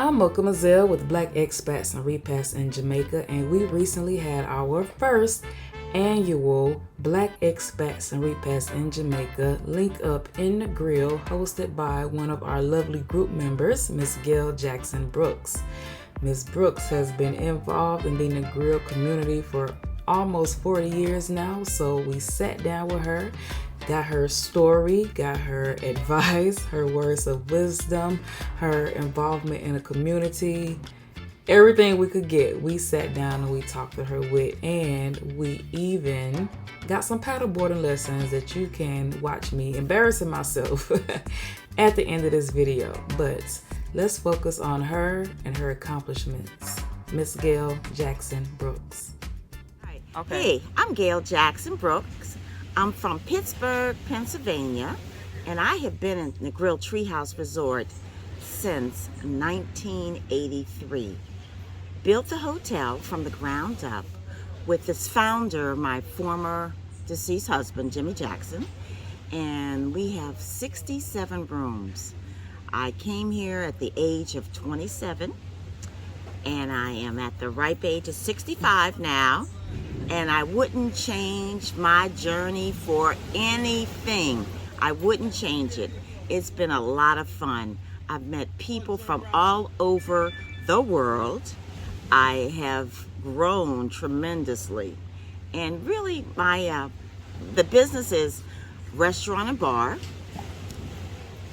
I'm Mocha Mazel with Black Expats and Repats in Jamaica, and we recently had our first annual Black Expats and Repats in Jamaica link up in Negril, hosted by one of our lovely group members, Miss Gail Jackson-Brooks. Miss Brooks has been involved in the Negril community for almost 40 years now, so we sat down with her, got her story, got her advice, her words of wisdom, her involvement in the community, everything we could get. We sat down and we talked to her with, and we even got some paddleboarding lessons that you can watch me embarrassing myself at the end of this video. But let's focus on her and her accomplishments. Miss Gail Jackson-Brooks. Okay. Hey, I'm Gail Jackson-Brooks. I'm from Pittsburgh, Pennsylvania, and I have been in the Negril Tree House Resort since 1983. Built the hotel from the ground up with its founder, my former deceased husband, Jimmy Jackson, and we have 67 rooms. I came here at the age of 27, and I am at the ripe age of 65 now. And I wouldn't change my journey for anything. I wouldn't change it. It's been a lot of fun. I've met people from all over the world. I have grown tremendously. And really, the business is restaurant and bar,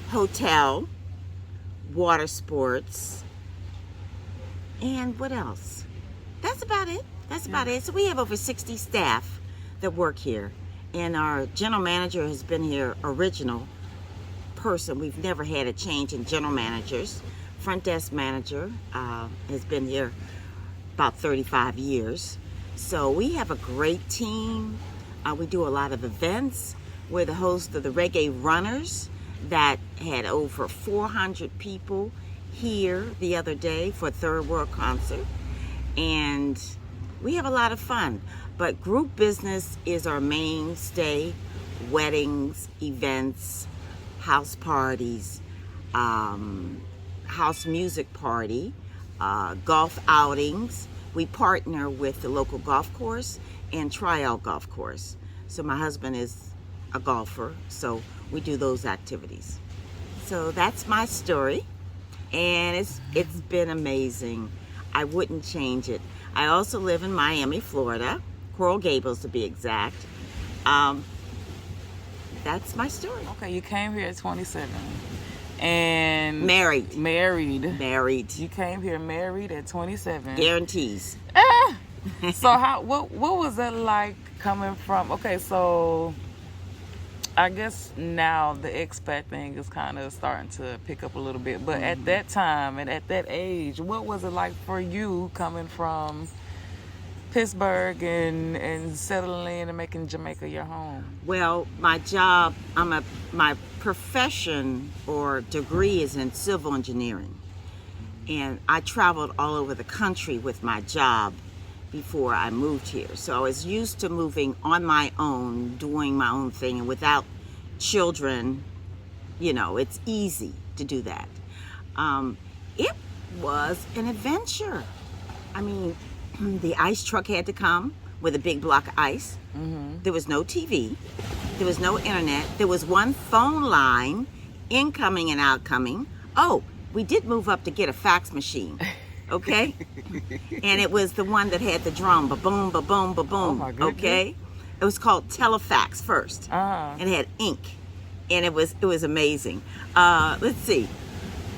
hotel, water sports, and what else? That's about it. That's about it. So we have over 60 staff that work here. And our general manager has been here, original person. We've never had a change in general managers. Front desk manager has been here about 35 years. So we have a great team. We do a lot of events. We're the host of the Reggae Runners that had over 400 people here the other day for a Third World concert. And we have a lot of fun, but group business is our mainstay. Weddings, events, house parties, house music party, golf outings. We partner with the local golf course and Tryout Golf Course. So my husband is a golfer, so we do those activities. So that's my story, and it's been amazing. I wouldn't change it. I also live in Miami, Florida, Coral Gables to be exact. That's my story. Okay, you came here at 27 and married. You came here married at 27. Guarantees. So what was that like coming from? Okay, so I guess now the expat thing is kind of starting to pick up a little bit. But at that time and at that age, what was it like for you coming from Pittsburgh and settling in and making Jamaica your home? Well, my job, my profession or degree is in civil engineering. And I traveled all over the country with my job before I moved here. So I was used to moving on my own, doing my own thing, and without children, it's easy to do that. It was an adventure. I mean, the ice truck had to come with a big block of ice. There was no TV. There was no internet. There was one phone line, incoming and outgoing. Oh, we did move up to get a fax machine. Okay? And it was the one that had the drum, ba-boom, ba-boom, ba-boom, oh my goodness. Okay? It was called Telefax first, and it had ink, and it was amazing. Let's see,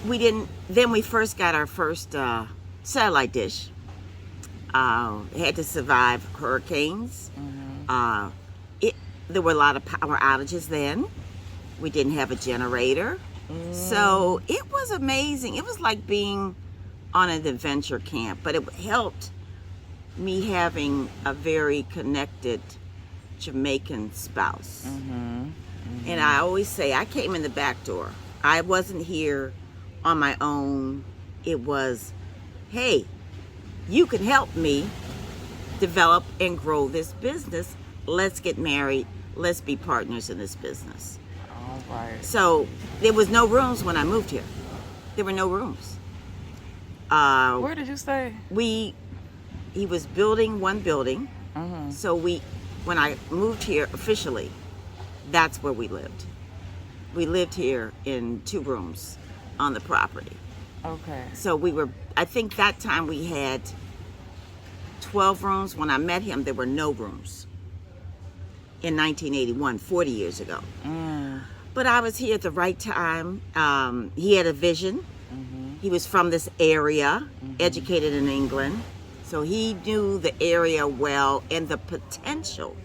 then we first got our first satellite dish. It had to survive hurricanes. There were a lot of power outages then. We didn't have a generator. So it was amazing. It was like being on an adventure camp, but it helped me having a very connected Jamaican spouse. And I always say I came in the back door. I wasn't here on my own. It was, hey, you can help me develop and grow this business. Let's get married. Let's be partners in this business. All right. So there was no rooms when I moved here. There were no rooms. Where did you stay? He was building one building. Mm-hmm. So when I moved here officially, that's where we lived. We lived here in 2 rooms on the property. Okay. So I think that time we had 12 rooms. When I met him, there were no rooms in 1981, 40 years ago. But I was here at the right time. He had a vision. Mm-hmm. He was from this area, educated in England. So he knew the area well and the potential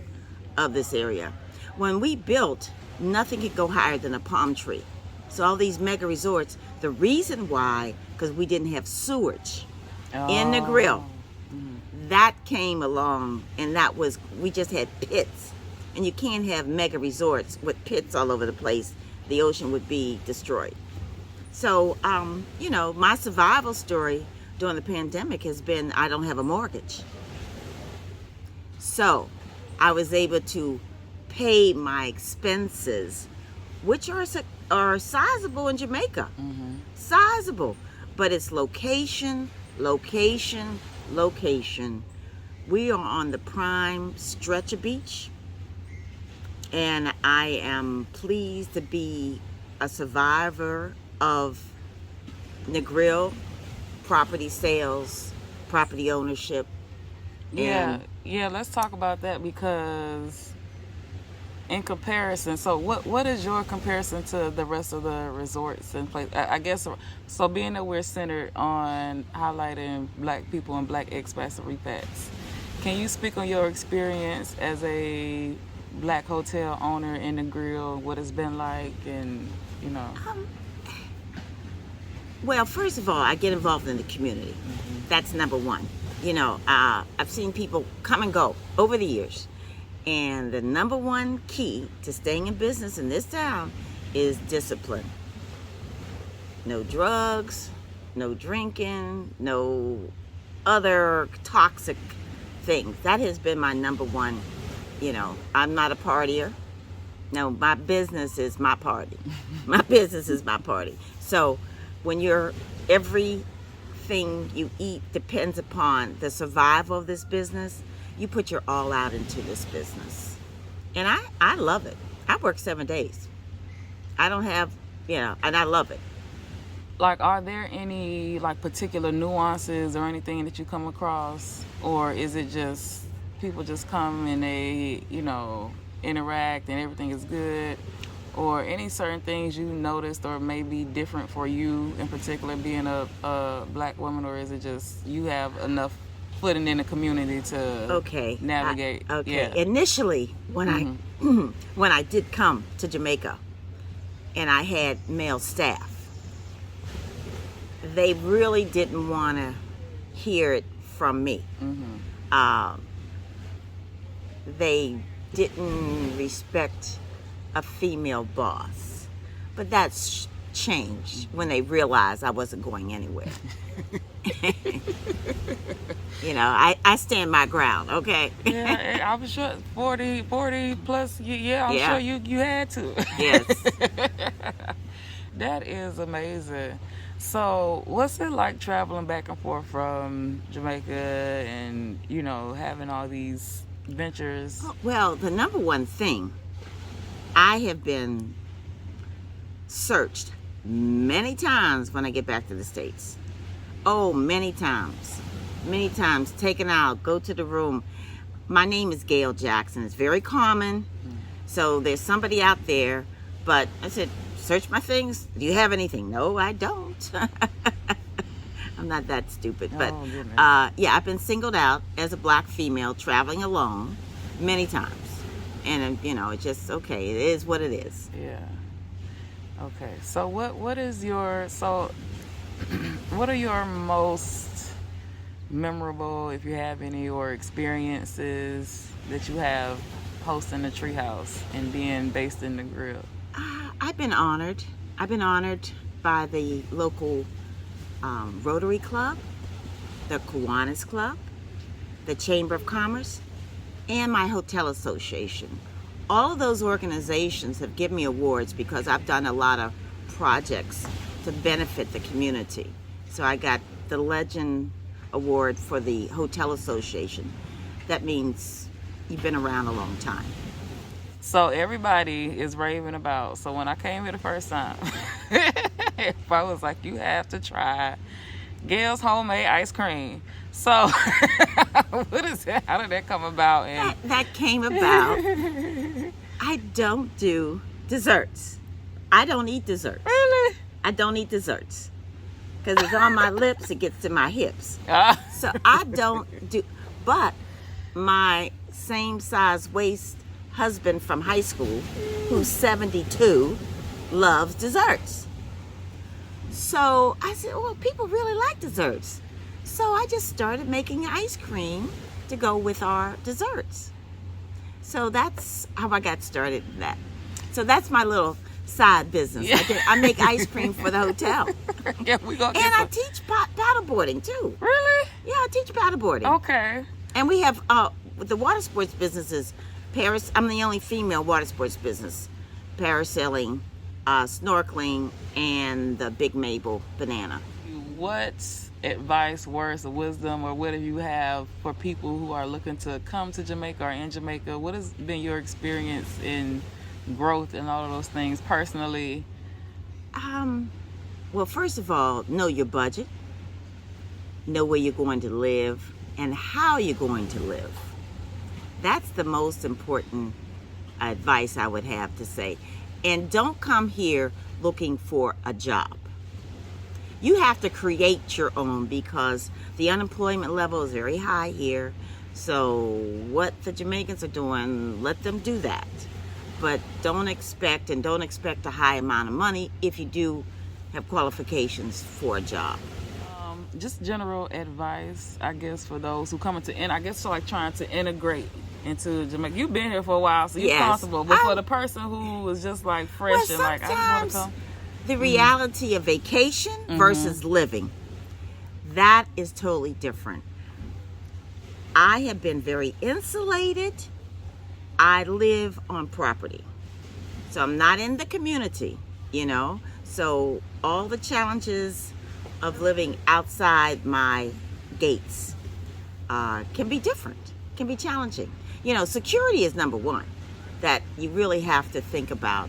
of this area. When we built, nothing could go higher than a palm tree. So all these mega resorts, the reason why, because we didn't have sewage in Negril. That came along, and we just had pits. And you can't have mega resorts with pits all over the place. The ocean would be destroyed. So, my survival story during the pandemic has been I don't have a mortgage. So I was able to pay my expenses, which are sizable in Jamaica. Sizable. But it's location, location, location. We are on the prime stretch of beach. And I am pleased to be a survivor of Negril property sales, property ownership. Yeah, let's talk about that, because in comparison, so what is your comparison to the rest of the resorts and places? I guess, so being that we're centered on highlighting Black people and Black expats and repats, can you speak on your experience as a Black hotel owner in Negril, what it's been like, and Well, first of all, I get involved in the community. That's number one. I've seen people come and go over the years. And the number one key to staying in business in this town is discipline. No drugs, no drinking, no other toxic things. That has been my number one. I'm not a partier. No, my business is my party. My business is my party. So when everything you eat depends upon the survival of this business, you put your all out into this business. And I love it. I work 7 days. I don't have, and I love it. Like, are there any particular nuances or anything that you come across? Or is it just people just come and they, interact and everything is good? Or any certain things you noticed or maybe different for you in particular being a Black woman? Or is it just you have enough footing in the community to navigate? Initially, when I did come to Jamaica and I had male staff, they really didn't want to hear it from me. They didn't respect a female boss. But that's changed when they realized I wasn't going anywhere. I stand my ground, okay? Yeah, I'm sure 40 plus, I'm sure you had to. Yes. That is amazing. So what's it like traveling back and forth from Jamaica and, having all these ventures? Well, the number one thing, I have been searched many times when I get back to the States. Oh, many times. Many times, taken out, go to the room. My name is Gail Jackson. It's very common. So there's somebody out there, but I said, search my things. Do you have anything? No, I don't. I'm not that stupid. But I've been singled out as a Black female traveling alone many times. And, it's just, okay, it is what it is. Yeah. Okay. So what are your most memorable, if you have any, or experiences that you have hosting the Treehouse and being based in Negril? I've been honored. I've been honored by the local Rotary Club, the Kiwanis Club, the Chamber of Commerce, and my hotel association. All of those organizations have given me awards because I've done a lot of projects to benefit the community. So I got the Legend Award for the Hotel Association. That means you've been around a long time. So everybody is raving about. So when I came here the first time, I was like, you have to try Gail's homemade ice cream. So what is that? How did that come about? And That came about. I don't do desserts. I don't eat desserts. really? I don't eat desserts because it's on my lips. It gets to my hips. Ah. So I don't do. But my same size waist husband from high school, who's 72, loves desserts. So I said, well, people really like desserts. So I just started making ice cream to go with our desserts. So that's how I got started in that. So that's my little side business. Yeah. I make ice cream for the hotel. Yeah, we gonna And get I teach paddleboarding too. Really? Yeah, I teach paddleboarding. Okay. And we have with the water sports businesses, Paris. I'm the only female water sports business. Parasailing, snorkeling, and the Big Mabel banana. What advice, words of wisdom, or what do you have for people who are looking to come to Jamaica or in Jamaica? What has been your experience in growth and all of those things personally? Well, first of all, know your budget, know where you're going to live, and how you're going to live. That's the most important advice I would have to say. And don't come here looking for a job. You have to create your own because the unemployment level is very high here. So what the Jamaicans are doing, let them do that. But don't expect a high amount of money if you do have qualifications for a job. Just general advice, I guess, for those who come into, and I guess so like trying to integrate into Jamaica. You've been here for a while, so you're Yes. comfortable. But for the person who was just like fresh and like, I just want to come. The reality of vacation versus living, that is totally different. I have been very insulated. I live on property. So I'm not in the community, you know. So all the challenges of living outside my gates can be different, can be challenging. You know, security is number one that you really have to think about.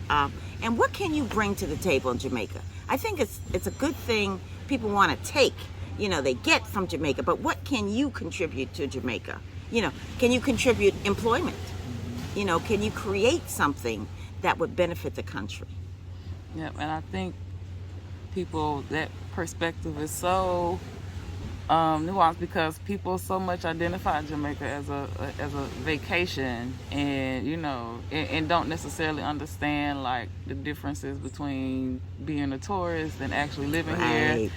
And what can you bring to the table in Jamaica? I think it's a good thing people want to take, you know, they get from Jamaica, but what can you contribute to Jamaica? You know, can you contribute employment? You know, can you create something that would benefit the country? Yep, and I think people, that perspective is so nuanced because people so much identify Jamaica as a vacation, and you know, and don't necessarily understand like the differences between being a tourist and actually living here.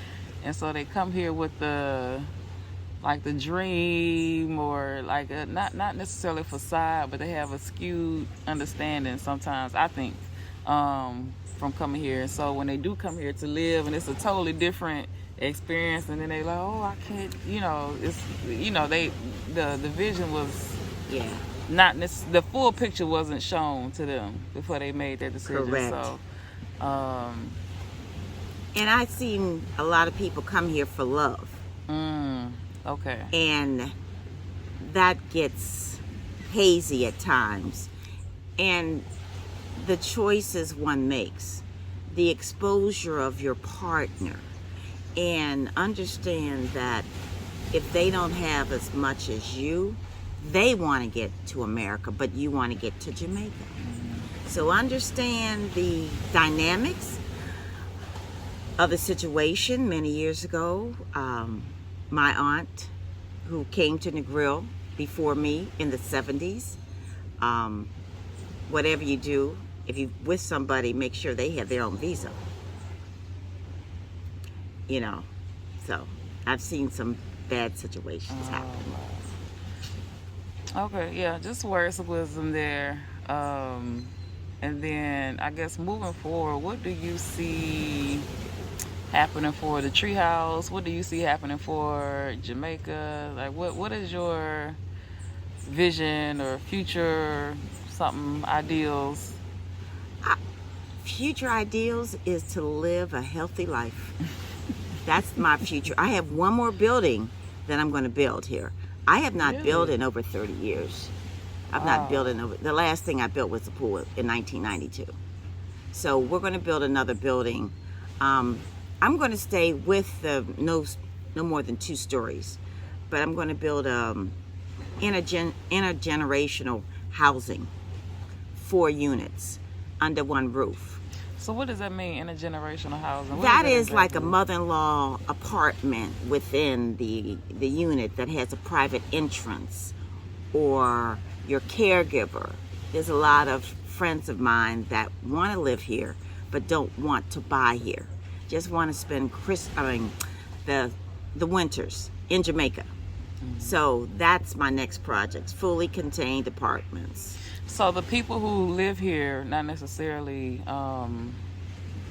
And so they come here with the dream, or like not necessarily a facade, but they have a skewed understanding sometimes, I think, from coming here. And so when they do come here to live, and it's a totally different experience, and then they like, oh, I can't, you know, it's, you know, the vision was not the full picture wasn't shown to them before they made that decision. Correct. So and I've seen a lot of people come here for love. Okay. And that gets hazy at times. And the choices one makes, the exposure of your partner, and understand that if they don't have as much as you, they want to get to America, but you want to get to Jamaica. So understand the dynamics of the situation. Many years ago, my aunt, who came to Negril before me in the 70s, whatever you do, if you're with somebody, make sure they have their own visa. You know, so I've seen some bad situations happen. Okay, yeah, just words of wisdom there. And then I guess moving forward, what do you see happening for the Tree House? What do you see happening for Jamaica? Like, what is your vision or future something ideals? Future ideals is to live a healthy life. That's my future. I have one more building that I'm going to build here. I have not Really? built in over 30 years. I've not built in over. The last thing I built was the pool in 1992. So we're going to build another building. I'm going to stay with the no more than 2 stories, but I'm going to build intergenerational housing, 4 units under one roof. So what does that mean, intergenerational housing? What That is is like a exactly? mother-in-law apartment within the unit that has a private entrance, or your caregiver. There's a lot of friends of mine that want to live here but don't want to buy here. Just want to spend the winters in Jamaica. So that's my next project, fully contained apartments. So the people who live here, not necessarily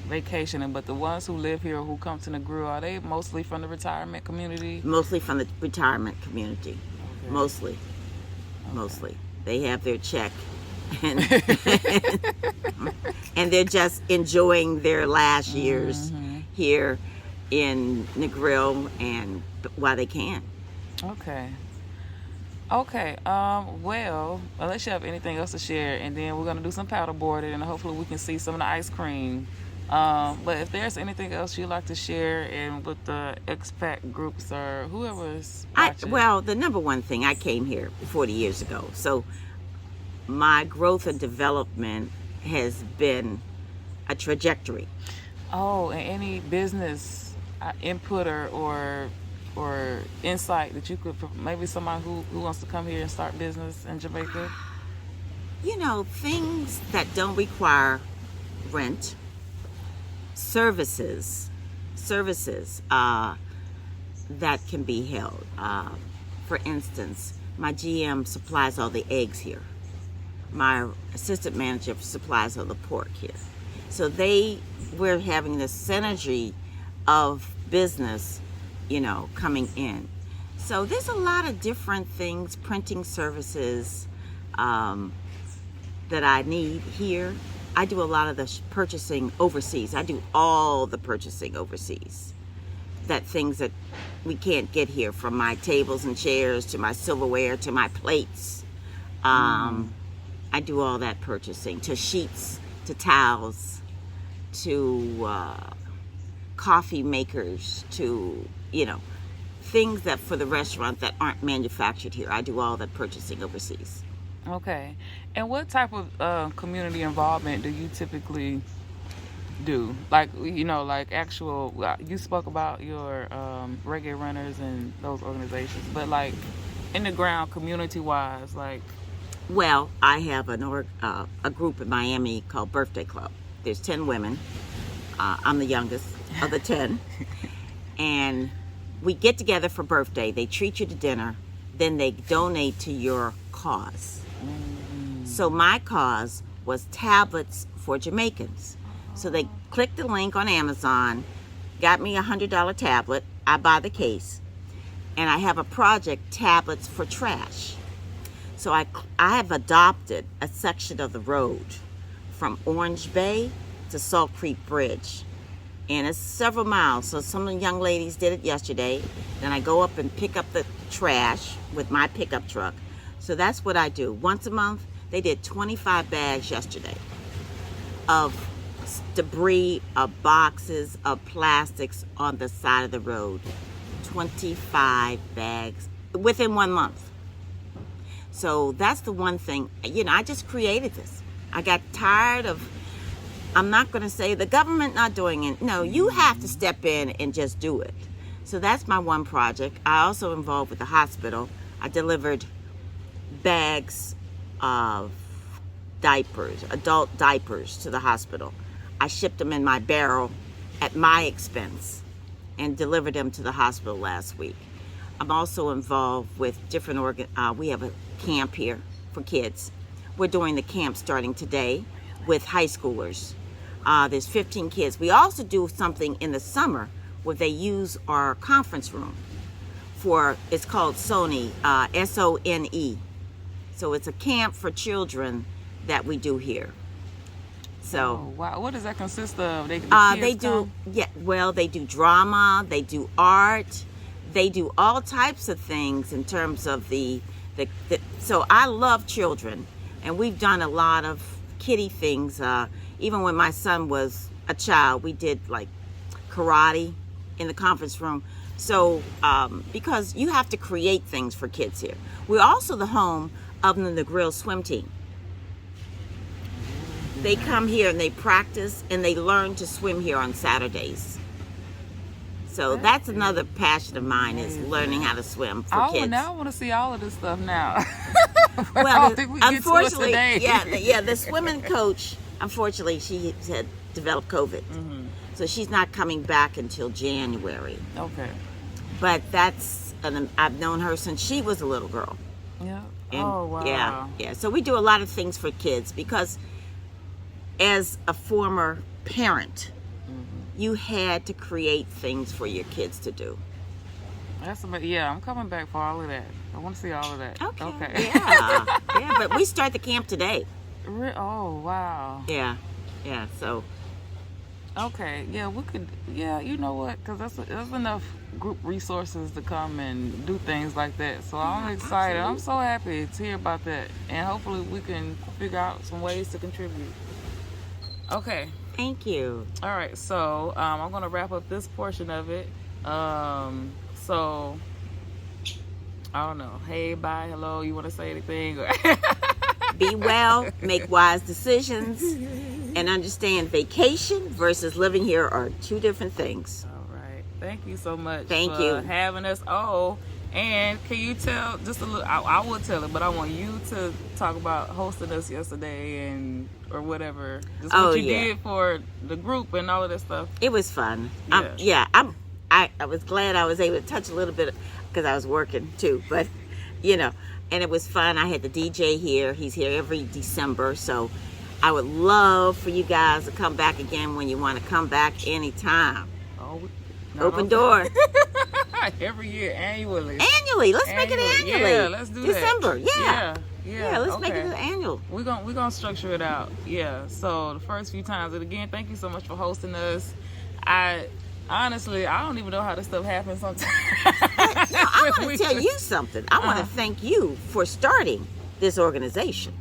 vacationing, but the ones who live here, who come to Negril, are they mostly from the retirement community? Mostly from the retirement community. Okay. Mostly. They have their check and and they're just enjoying their last years here in Negril and while they can. Okay. Well, unless you have anything else to share, and then we're gonna do some paddleboarding, and hopefully we can see some of the ice cream. But if there's anything else you'd like to share, and with the expat groups or whoever's watching. Well, the number one thing, I came here 40 years ago, so my growth and development has been a trajectory. Oh, and any business input or insight that you could, maybe somebody who wants to come here and start business in Jamaica? You know, things that don't require rent, services that can be held. For instance, my GM supplies all the eggs here. My assistant manager supplies all the pork here. So we're having this synergy of business, coming in. So there's a lot of different things, printing services that I need here. I do a lot of the purchasing overseas. I do all the purchasing overseas. Things that we can't get here, from my tables and chairs to my silverware to my plates. I do all that purchasing, to sheets, to towels, to coffee makers, to, things that for the restaurant that aren't manufactured here. I do all that purchasing overseas. Okay. And what type of community involvement do you typically do? Like, actual, you spoke about your reggae runners and those organizations, but like in the ground, community-wise, like... Well, I have a group in Miami called Birthday Club. There's 10 women. I'm the youngest of the 10. And we get together for birthday. They treat you to dinner. Then they donate to your cause. So my cause was tablets for Jamaicans. So they clicked the link on Amazon, got me a $100 tablet. I buy the case. And I have a project, Tablets for Trash. So I have adopted a section of the road from Orange Bay to Salt Creek Bridge. And it's several miles. So some of the young ladies did it yesterday. Then I go up and pick up the trash with my pickup truck. So that's what I do. Once a month, they did 25 bags yesterday of debris, of boxes, of plastics on the side of the road. 25 bags within 1 month. So that's the one thing, I just created this. I got tired of, I'm not going to say the government not doing it. No, you have to step in and just do it. So that's my one project. I also involved with the hospital. I delivered bags of diapers, adult diapers, to the hospital. I shipped them in my barrel at my expense and delivered them to the hospital last week. I'm also involved with different we have a camp here for kids. We're doing the camp starting today with high schoolers. There's 15 kids. We also do something in the summer where they use our conference room it's called SONE, S-O-N-E. So it's a camp for children that we do here. So. Oh, wow. What does that consist of? They kids do, come? yeah. Well, they do drama, they do art, they do all types of things in terms of the. So I love children, and we've done a lot of kiddie things. Even when my son was a child, we did like karate in the conference room. So because you have to create things for kids here. We're also the home of the Negril swim team. They come here and they practice and they learn to swim here on Saturdays. So that's another passion of mine, is learning how to swim for kids. Now I want to see all of this stuff now. Well, unfortunately, the swimming coach, unfortunately, she had developed COVID. Mm-hmm. So she's not coming back until January. Okay. But I've known her since she was a little girl. Yeah. And oh, wow. Yeah. So we do a lot of things for kids because as a former parent, you had to create things for your kids to do. I'm coming back for all of that. I want to see all of that. Okay. Yeah, but we start the camp today. Oh, wow. Yeah, so. Okay, yeah, we could, you know what, because there's enough group resources to come and do things like that. So I'm excited. Absolutely. I'm so happy to hear about that. And hopefully we can figure out some ways to contribute. Okay. Thank you. All right, so I'm going to wrap up this portion of it. So, I don't know. Hey, bye, hello, you want to say anything? Be well, make wise decisions, and understand vacation versus living here are two different things. All right. Thank you so much Thank for you. having us. Oh, and can you tell just a little, I will tell it, but I want you to talk about hosting us yesterday or whatever. Just what you did for the group and all of that stuff. It was fun. Yeah. I was glad I was able to touch a little bit because I was working too, but and it was fun. I had the DJ here. He's here every December, so I would love for you guys to come back again when you want to come back anytime. Oh, Open door. Every year, annually. Annually. Let's make it annually. Yeah, let's do December. that. Yeah, let's make it an annual. We're gonna structure it out. Yeah. So the first few times, and again, thank you so much for hosting us. Honestly, I don't even know how this stuff happens sometimes. I want to tell you something. I want to thank you for starting this organization.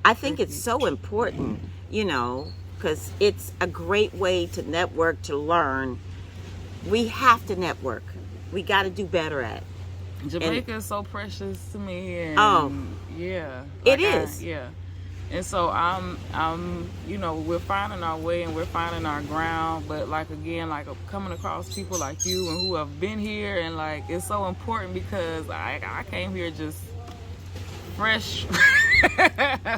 I think it's so important, because it's a great way to network, to learn. We have to network. We got to do better at it. Jamaica is so precious to me. And yeah. It is. Yeah. And so I'm we're finding our way and we're finding our ground, but again, coming across people like you and who have been here, and it's so important because I came here just fresh,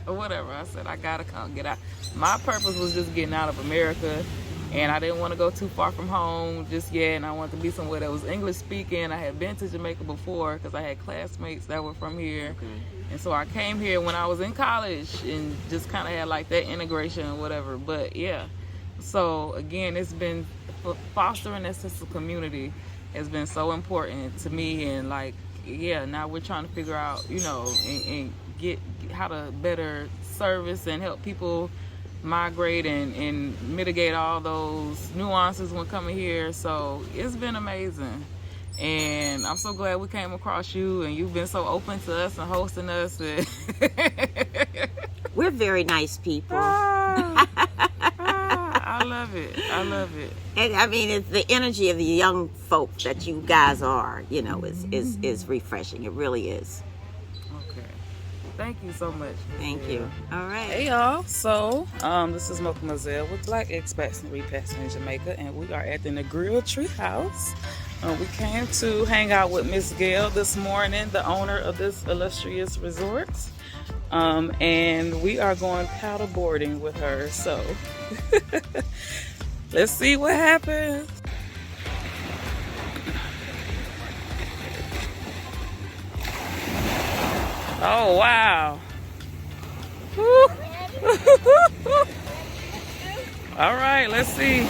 whatever. I said, I gotta come get out. My purpose was just getting out of America, and I didn't want to go too far from home just yet, and I wanted to be somewhere that was English speaking. I had been to Jamaica before because I had classmates that were from here. Okay. And so I came here when I was in college and just kind of had that integration or whatever. But yeah, so again, it's been fostering that sense of community has been so important to me. And now we're trying to figure out, and get how to better service and help people migrate and mitigate all those nuances when coming here. So it's been amazing. And I'm so glad we came across you, and you've been so open to us and hosting us. We're very nice people. I love it. And I mean, it's the energy of the young folk that you guys are, is refreshing. It really is. Okay. Thank you so much. Thank you. All right. Hey y'all. So, this is Movetojamaica with Black Expats and Repats in Jamaica, and we are at the Negril Tree House. We came to hang out with Miss Gail this morning, the owner of this illustrious resort. And we are going paddleboarding with her. So let's see what happens. Oh, wow. All right, let's see.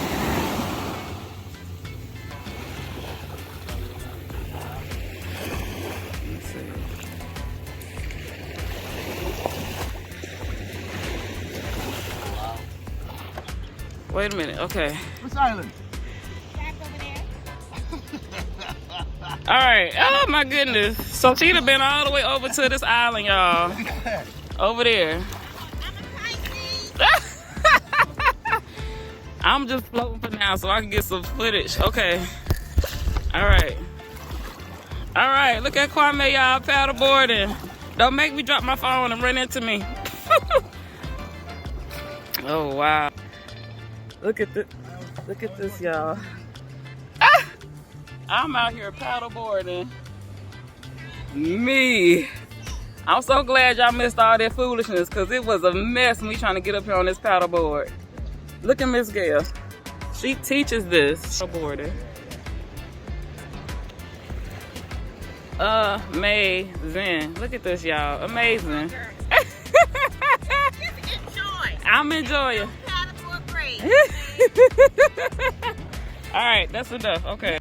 Wait a minute. Okay. Which island? Back over there. All right. Oh my goodness. So Cheetah been all the way over to this island, y'all. Over there. I'm just floating for now so I can get some footage. Okay. All right. All right. Look at Kwame, y'all, paddleboarding. Don't make me drop my phone and run into me. Oh, wow. Look at this. Look at this, y'all. Ah! I'm out here paddleboarding. Me. I'm so glad y'all missed all that foolishness because it was a mess me trying to get up here on this paddleboard. Look at Miss Gail. She teaches this paddleboarding. Amazing. Look at this, y'all. Amazing. Enjoy. I'm enjoying. Paddleboard great. All right, that's enough. Okay.